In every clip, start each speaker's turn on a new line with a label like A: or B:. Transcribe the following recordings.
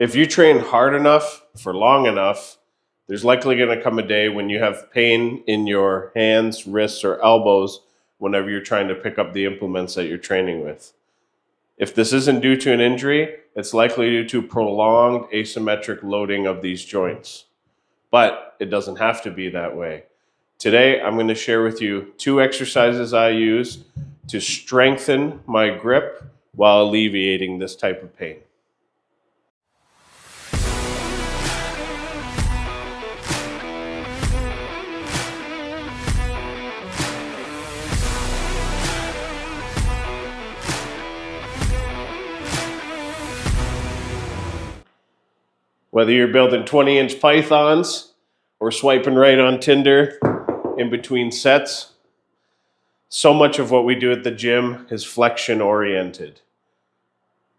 A: If you train hard enough for long enough, there's likely going to come a day when you have pain in your hands, wrists, or elbows whenever you're trying to pick up the implements that you're training with. If this isn't due to an injury, it's likely due to prolonged asymmetric loading of these joints. But it doesn't have to be that way. Today, I'm going to share with you 2 exercises I use to strengthen my grip while alleviating this type of pain. Whether you're building 20-inch pythons or swiping right on Tinder in between sets, so much of what we do at the gym is flexion oriented.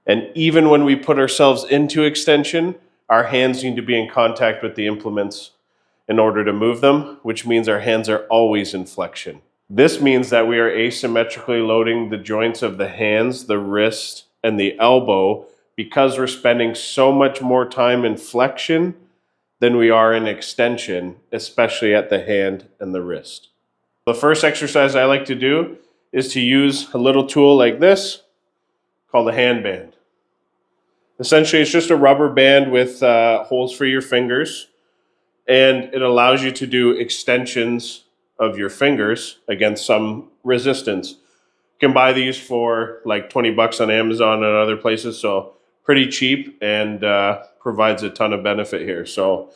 A: And even when we put ourselves into extension, our hands need to be in contact with the implements in order to move them, which means our hands are always in flexion. This means that we are asymmetrically loading the joints of the hands, the wrist, and the elbow because we're spending so much more time in flexion than we are in extension, especially at the hand and the wrist. The first exercise I like to do is to use a little tool like this called a hand band. Essentially, it's just a rubber band with holes for your fingers, and it allows you to do extensions of your fingers against some resistance. You can buy these for like 20 bucks on Amazon and other places, so pretty cheap and provides a ton of benefit here. So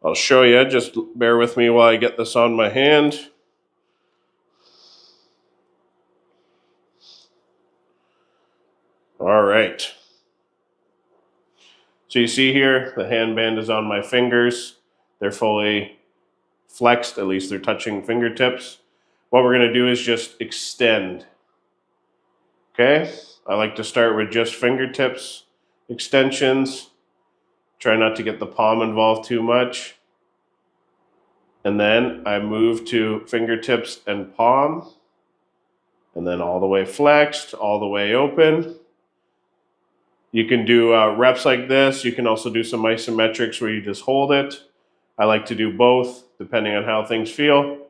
A: I'll show you, just bear with me while I get this on my hand. All right. So you see here, the hand band is on my fingers. They're fully flexed, at least they're touching fingertips. What we're going to do is just extend. Okay? I like to start with just fingertips extensions. Try not to get the palm involved too much. And then I move to fingertips and palm. And then all the way flexed, all the way open. You can do reps like this. You can also do some isometrics where you just hold it. I like to do both depending on how things feel.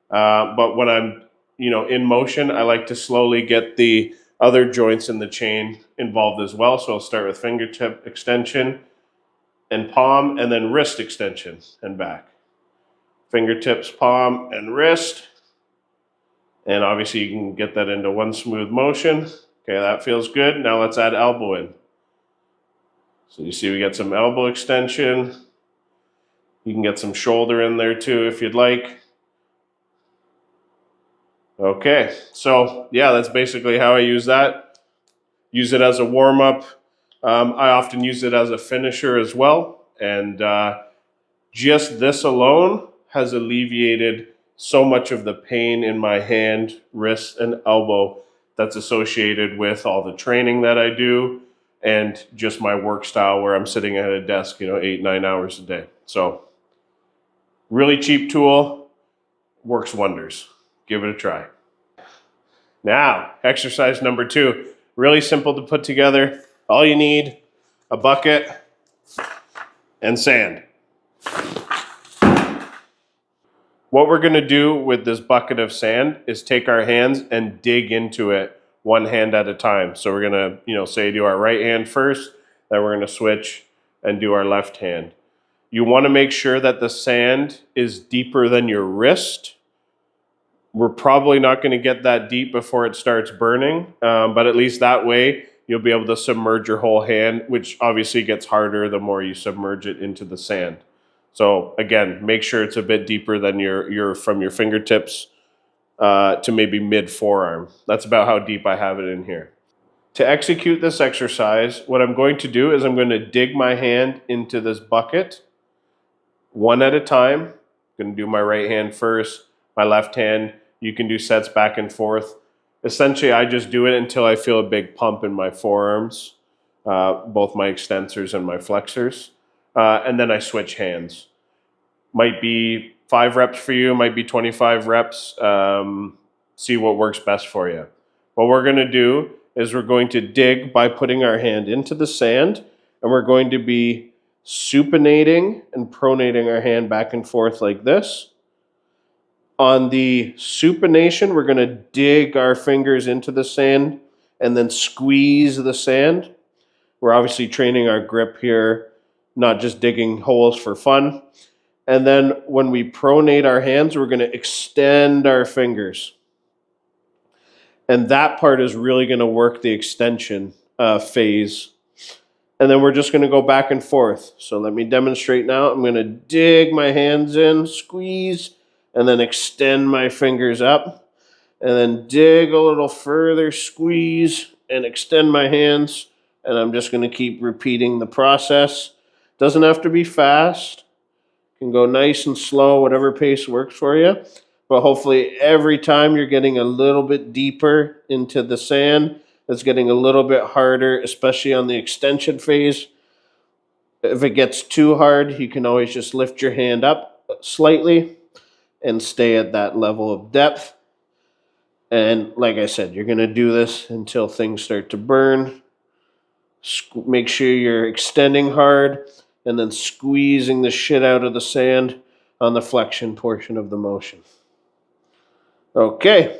A: But when I'm in motion, I like to slowly get the other joints in the chain involved as well. So I'll start with fingertip extension and palm, and then wrist extension and back. Fingertips, palm, and wrist. And obviously you can get that into one smooth motion. Okay, that feels good. Now let's add elbow in. So you see we get some elbow extension. You can get some shoulder in there too if you'd like. Okay, so yeah, that's basically how I use that. Use it as a warm-up. I often use it as a finisher as well. And just this alone has alleviated so much of the pain in my hand, wrist, and elbow that's associated with all the training that I do and just my work style where I'm sitting at a desk, 8-9 hours a day. So really cheap tool, works wonders. Give it a try. Now, exercise number 2, really simple to put together. All you need, a bucket and sand. What we're going to do with this bucket of sand is take our hands and dig into it one hand at a time. So we're going to, say do our right hand first, then we're going to switch and do our left hand. You want to make sure that the sand is deeper than your wrist. We're probably not going to get that deep before it starts burning, but at least that way you'll be able to submerge your whole hand, which obviously gets harder the more you submerge it into the sand. So again, make sure it's a bit deeper than your from your fingertips to maybe mid forearm. That's about how deep I have it in here. To execute this exercise, what I'm going to do is I'm going to dig my hand into this bucket one at a time. I'm going to do my right hand first, my left hand. You can do sets back and forth. Essentially, I just do it until I feel a big pump in my forearms, both my extensors and my flexors. And then I switch hands. Might be 5 reps for you, might be 25 reps. See what works best for you. What we're going to do is we're going to dig by putting our hand into the sand, and we're going to be supinating and pronating our hand back and forth like this. On the supination, we're going to dig our fingers into the sand and then squeeze the sand. We're obviously training our grip here, not just digging holes for fun. And then when we pronate our hands, we're going to extend our fingers. And that part is really going to work the extension phase. And then we're just going to go back and forth. So let me demonstrate now. I'm going to dig my hands in, squeeze, and then extend my fingers up. And then dig a little further, squeeze, and extend my hands. And I'm just going to keep repeating the process. Doesn't have to be fast. You can go nice and slow, whatever pace works for you. But hopefully every time you're getting a little bit deeper into the sand. It's getting a little bit harder, especially on the extension phase. If it gets too hard, you can always just lift your hand up slightly and stay at that level of depth. And like I said, you're going to do this until things start to burn. Make sure you're extending hard and then squeezing the shit out of the sand on the flexion portion of the motion. Okay.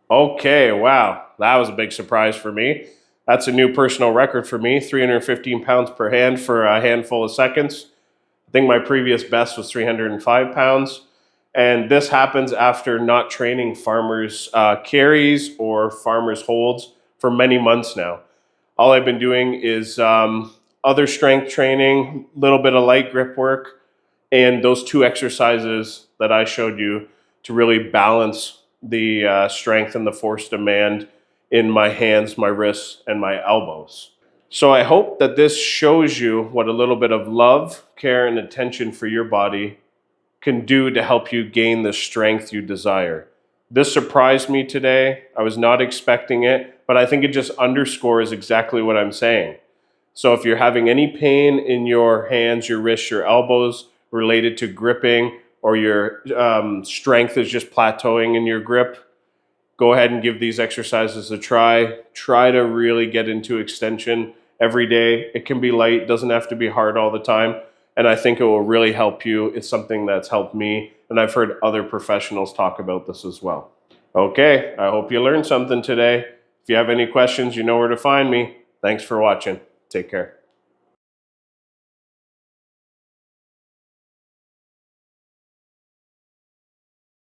A: Okay, wow, that was a big surprise for me. That's a new personal record for me, 315 pounds per hand for a handful of seconds. I think my previous best was 305 pounds. And this happens after not training farmers carries or farmers holds for many months now. All I've been doing is other strength training, a little bit of light grip work, and those two exercises that I showed you to really balance the strength and the force demand in my hands, my wrists, and my elbows. So I hope that this shows you what a little bit of love, care, and attention for your body can do to help you gain the strength you desire. This surprised me today. I was not expecting it, but I think it just underscores exactly what I'm saying. So if you're having any pain in your hands, your wrists, your elbows related to gripping, or your strength is just plateauing in your grip, go ahead and give these exercises a try. Try to really get into extension every day. It can be light, doesn't have to be hard all the time. And I think it will really help you. It's something that's helped me, and I've heard other professionals talk about this as well. Okay, I hope you learned something today. If you have any questions, you know where to find me. Thanks for watching. Take care.